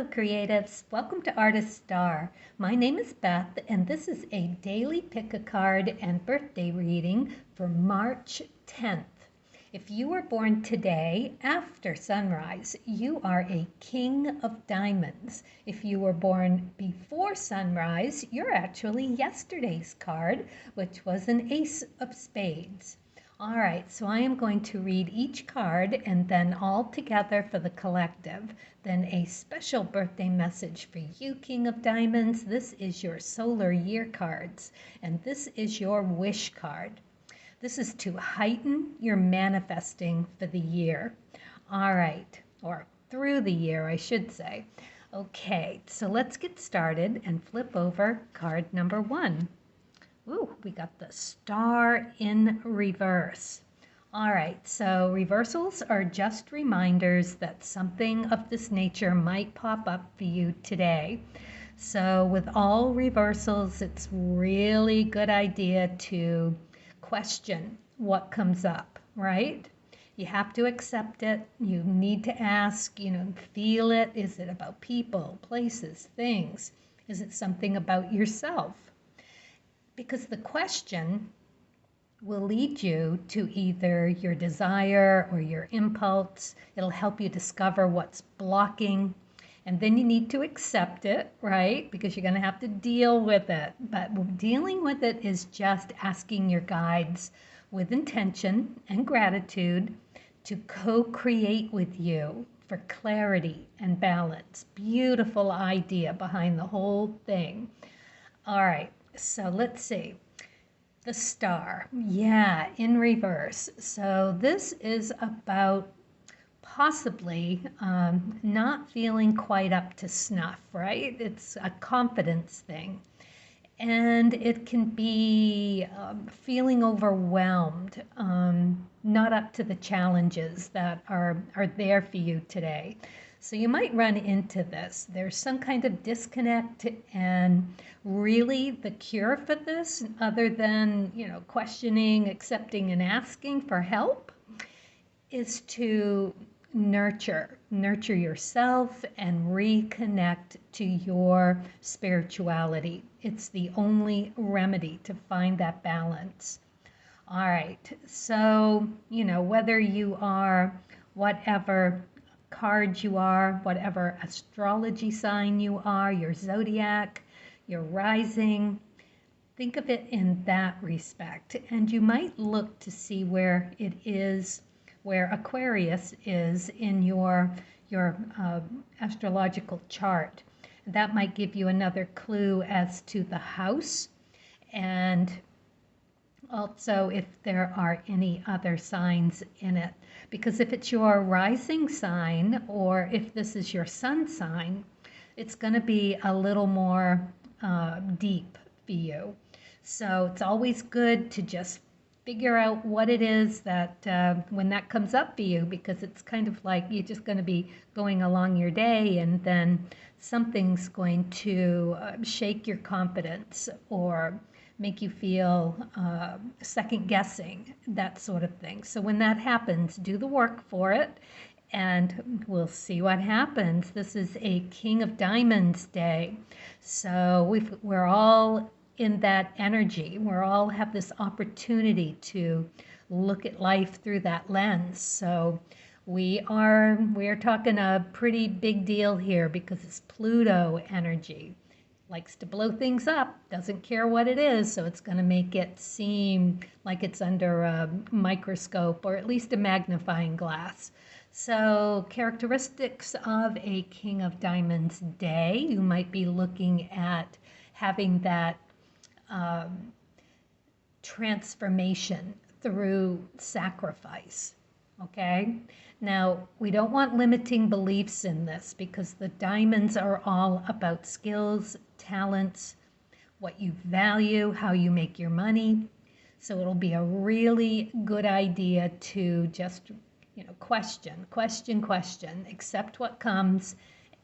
Hello, creatives. Welcome to Artist Star. My name is Beth, and this is a daily pick a card and birthday reading for March 10th. If you were born today after sunrise, you are a King of Diamonds. If you were born before sunrise, you're actually yesterday's card, which was an Ace of Spades. All right, so I am going to read each card and then all together for the collective. Then a special birthday message for you, King of Diamonds. This is your solar year cards, and this is your wish card. This is to heighten your manifesting for the year. All right, or through the year, I should say. Okay, so let's get started and flip over card number 1. Ooh, we got the star in reverse. All right, so reversals are just reminders that something of this nature might pop up for you today. So with all reversals, it's really good idea to question what comes up, right? You have to accept it. You need to ask, feel it. Is it about people, places, things? Is it something about yourself? Because the question will lead you to either your desire or your impulse. It'll help you discover what's blocking. And then you need to accept it, right? Because you're going to have to deal with it. But dealing with it is just asking your guides with intention and gratitude to co-create with you for clarity and balance. Beautiful idea behind the whole thing. All right. So let's see. The star. Yeah, in reverse. So this is about possibly not feeling quite up to snuff, right? It's a confidence thing. And it can be feeling overwhelmed, not up to the challenges that are there for you today. So you might run into this. There's some kind of disconnect, and really the cure for this, other than, questioning, accepting, and asking for help, is to nurture yourself and reconnect to your spirituality. It's the only remedy to find that balance. All right, so, whether you are whatever card you are, whatever astrology sign you are, your zodiac, your rising, think of it in that respect. And you might look to see where it is, where Aquarius is in your astrological chart. That might give you another clue as to the house, and also if there are any other signs in it. Because if it's your rising sign, or if this is your sun sign, it's going to be a little more deep for you. So it's always good to just figure out what it is that when that comes up for you, because it's kind of like you're just going to be going along your day, and then something's going to shake your confidence or make you feel second guessing, that sort of thing. So when that happens, do the work for it, and we'll see what happens. This is a King of Diamonds day. So we're all in that energy. We all have this opportunity to look at life through that lens. So we are talking a pretty big deal here, because it's Pluto energy. Likes to blow things up, doesn't care what it is, so it's going to make it seem like it's under a microscope, or at least a magnifying glass. So characteristics of a King of Diamonds day, you might be looking at having that transformation through sacrifice. Okay, now we don't want limiting beliefs in this, because the diamonds are all about skills, talents, what you value, how you make your money. So it'll be a really good idea to just, question, accept what comes,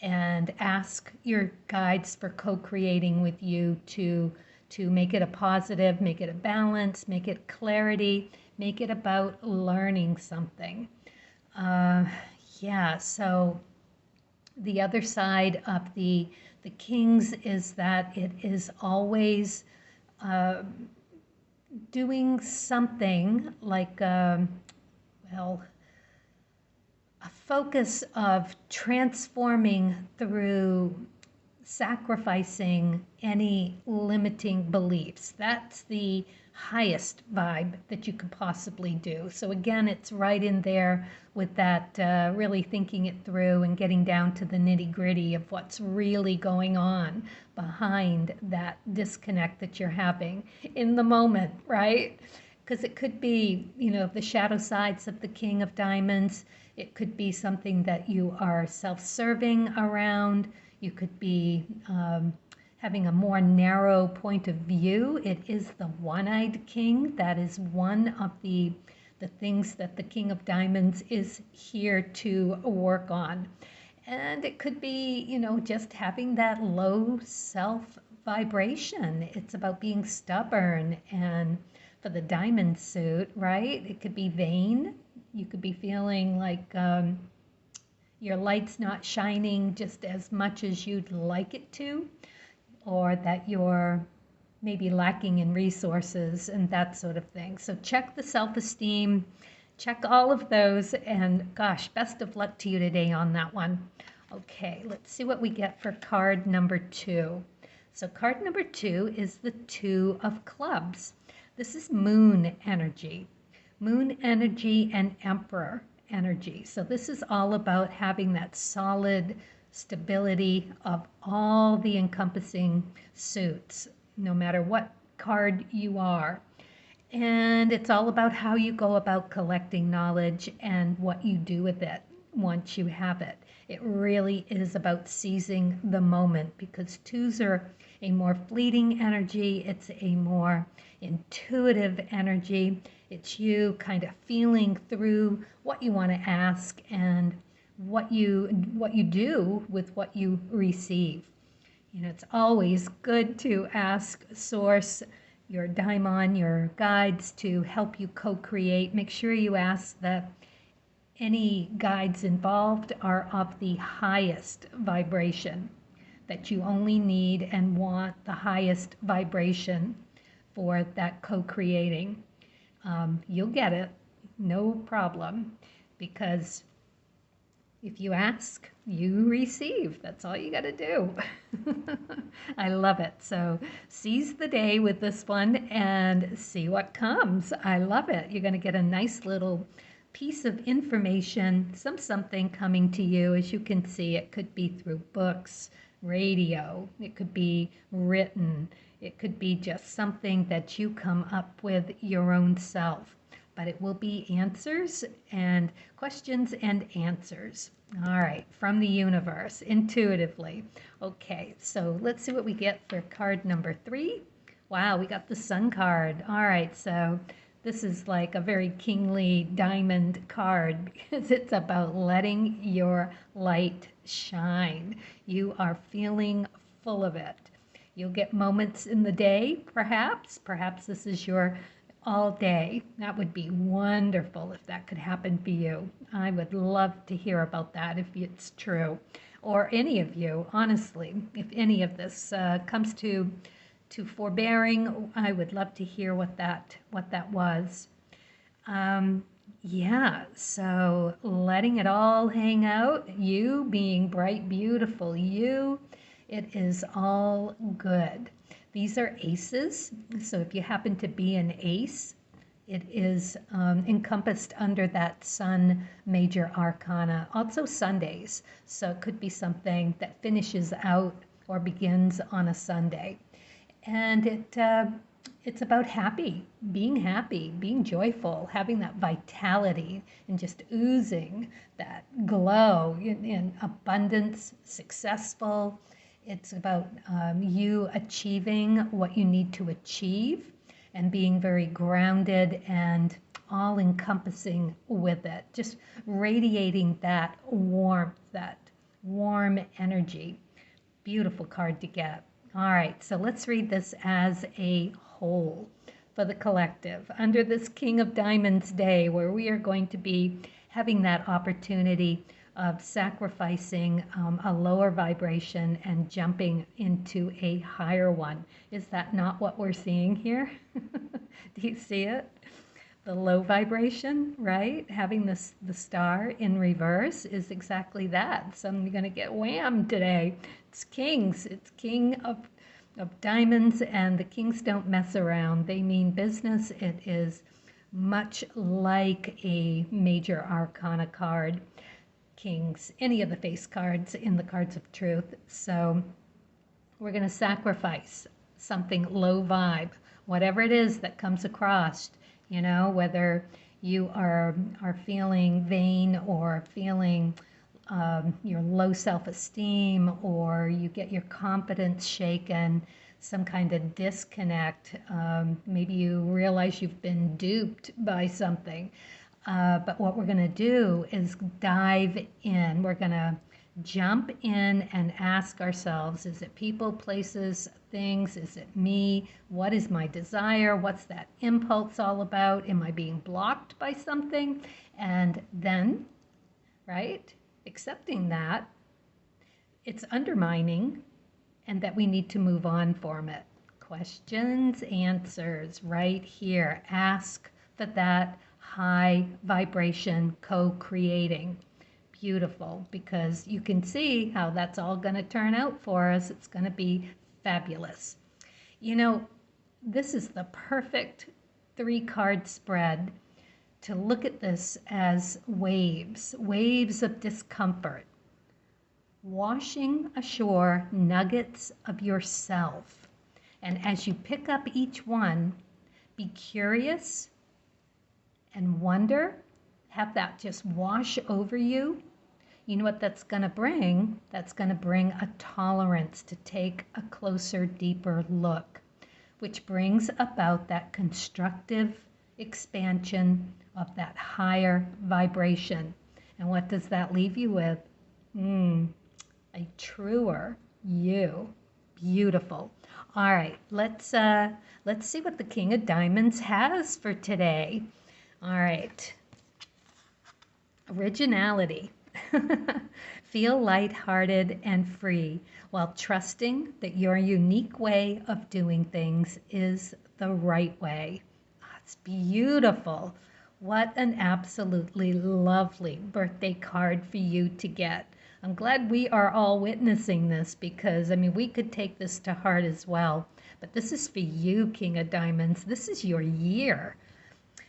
and ask your guides for co-creating with you to make it a positive, make it a balance, make it clarity, make it about learning something. Yeah, so The other side of the kings is that it is always uh, doing something like, well, a focus of transforming through sacrificing any limiting beliefs. That's the highest vibe that you could possibly do. So again, it's right in there with that really thinking it through and getting down to the nitty gritty of what's really going on behind that disconnect that you're having in the moment, right? Because it could be, the shadow sides of the King of Diamonds. It could be something that you are self-serving around. You could be having a more narrow point of view. It is the one-eyed king. That is one of the things that the King of Diamonds is here to work on. And it could be, just having that low self vibration. It's about being stubborn. And for the diamond suit, right? It could be vain. You could be feeling like your light's not shining just as much as you'd like it to, or that you're maybe lacking in resources and that sort of thing. So check the self-esteem, check all of those, and gosh, best of luck to you today on that one. Okay, let's see what we get for card number 2. So card number 2 is the 2 of clubs. This is moon energy. Moon energy and emperor energy. So this is all about having that solid stability of all the encompassing suits, no matter what card you are. And it's all about how you go about collecting knowledge and what you do with it once you have it. It really is about seizing the moment, because 2s are a more fleeting energy. It's a more intuitive energy. It's you kind of feeling through what you want to ask and what you do with what you receive. It's always good to ask Source, your daimon, your guides, to help you co-create. Make sure you ask that any guides involved are of the highest vibration, that you only need and want the highest vibration for that co-creating. You'll get it, no problem, because if you ask, you receive. That's all you got to do. I love it. So seize the day with this one and see what comes. I love it. You're going to get a nice little piece of information, something coming to you. As you can see, it could be through books, radio, it could be written, it could be just something that you come up with your own self. But it will be answers and questions and answers. All right, from the universe, intuitively. Okay, so let's see what we get for card number 3. Wow, we got the Sun card. All right, so this is like a very kingly diamond card, because it's about letting your light shine. You are feeling full of it. You'll get moments in the day, perhaps. Perhaps this is your all day. That would be wonderful if that could happen for you. I would love to hear about that if it's true. Or any of you, honestly, if any of this comes to forbearing, I would love to hear what that was. Yeah, so letting it all hang out, you being bright, beautiful, you, it is all good. These are aces, so if you happen to be an ace, it is encompassed under that Sun major arcana. Also Sundays, so it could be something that finishes out or begins on a Sunday. And it's about being joyful, having that vitality and just oozing that glow in abundance, successful. It's about you achieving what you need to achieve and being very grounded and all-encompassing with it. Just radiating that warmth, that warm energy. Beautiful card to get. All right, so let's read this as a whole for the collective. Under this King of Diamonds day, where we are going to be having that opportunity of sacrificing a lower vibration and jumping into a higher one. Is that not what we're seeing here? Do you see it? The low vibration, right? Having this the star in reverse is exactly that. So I'm going to get whammed today. It's kings. It's king of diamonds, and the kings don't mess around. They mean business. It is much like a major arcana card, kings, any of the face cards in the cards of truth. So we're going to sacrifice something low vibe, whatever it is that comes across. You know, whether you are feeling vain or feeling your low self-esteem, or you get your confidence shaken, some kind of disconnect. Maybe you realize you've been duped by something. But what we're going to do is dive in. We're going to jump in and ask ourselves, is it people, places, things? Is it me? What is my desire? What's that impulse all about? Am I being blocked by something? And then, right, accepting that it's undermining and that we need to move on from it. Questions, answers, right here. Ask for that high vibration co-creating. Beautiful, because you can see how that's all going to turn out for us. It's going to be fabulous. You know, this is the perfect 3-card spread to look at this as waves of discomfort, washing ashore nuggets of yourself. And as you pick up each one, be curious and wonder. Have that just wash over you. You know what that's going to bring? That's going to bring a tolerance to take a closer, deeper look, which brings about that constructive expansion of that higher vibration. And what does that leave you with? A truer you. Beautiful. All right, let's see what the King of Diamonds has for today. All right. Originality. Feel lighthearted and free while trusting that your unique way of doing things is the right way. It's beautiful. What an absolutely lovely birthday card for you to get. I'm glad we are all witnessing this, because, I mean, we could take this to heart as well. But this is for you, King of Diamonds. This is your year.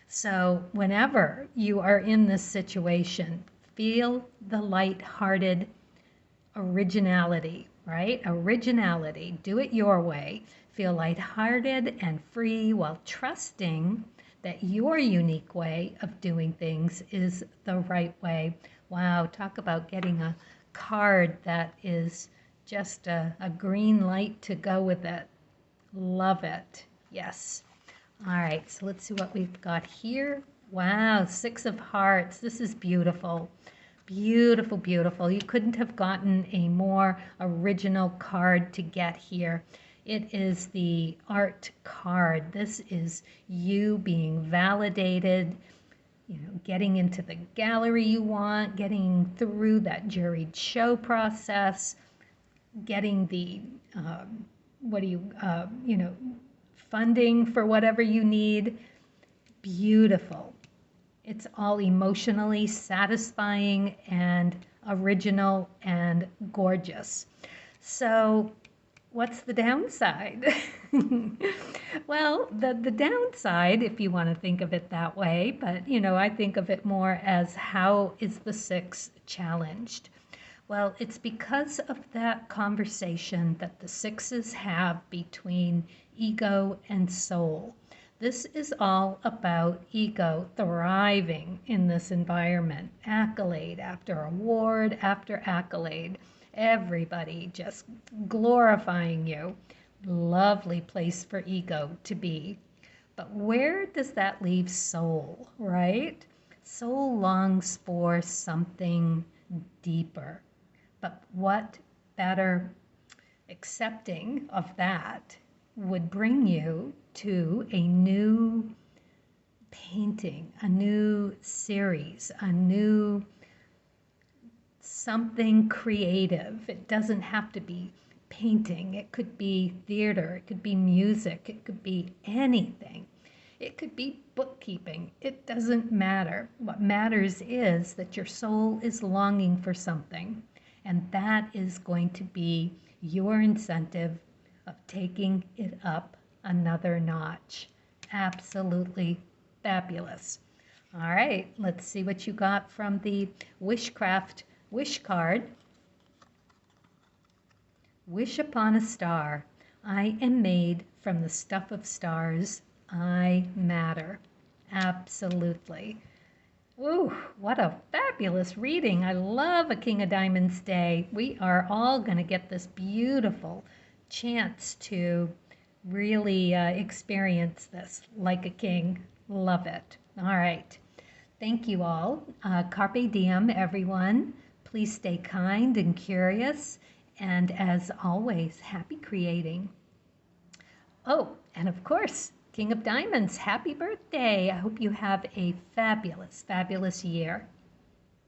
So whenever you are in this situation, feel the light-hearted originality, right? Originality. Do it your way. Feel light-hearted and free while trusting that your unique way of doing things is the right way. Wow, talk about getting a card that is just a green light to go with it. Love it. Yes. All right, so let's see what we've got here. Wow, 6 of Hearts. This is beautiful. Beautiful, beautiful. You couldn't have gotten a more original card to get here. It is the art card. This is you being validated, you know, getting into the gallery you want, getting through that juried show process, getting the, funding for whatever you need. Beautiful. It's all emotionally satisfying and original and gorgeous. So what's the downside? Well, the downside, if you want to think of it that way, but, you know, I think of it more as how is the 6 challenged? Well, it's because of that conversation that the 6s have between ego and soul. This is all about ego thriving in this environment. Accolade after award after accolade. Everybody just glorifying you. Lovely place for ego to be. But where does that leave soul, right? Soul longs for something deeper. But what better accepting of that would bring you to a new painting, a new series, a new something creative. It doesn't have to be painting. It could be theater. It could be music. It could be anything. It could be bookkeeping. It doesn't matter. What matters is that your soul is longing for something, and that is going to be your incentive of taking it up another notch. Absolutely fabulous. All right, let's see what you got from the Wishcraft wish card. Wish upon a star. I am made from the stuff of stars. I matter. Absolutely. Ooh, what a fabulous reading. I love a King of Diamonds day. We are all going to get this beautiful chance to really experience this like a king. Love it. All right. Thank you all. Carpe diem, everyone. Please stay kind and curious. And as always, happy creating. Oh, and of course, King of Diamonds, happy birthday. I hope you have a fabulous, fabulous year.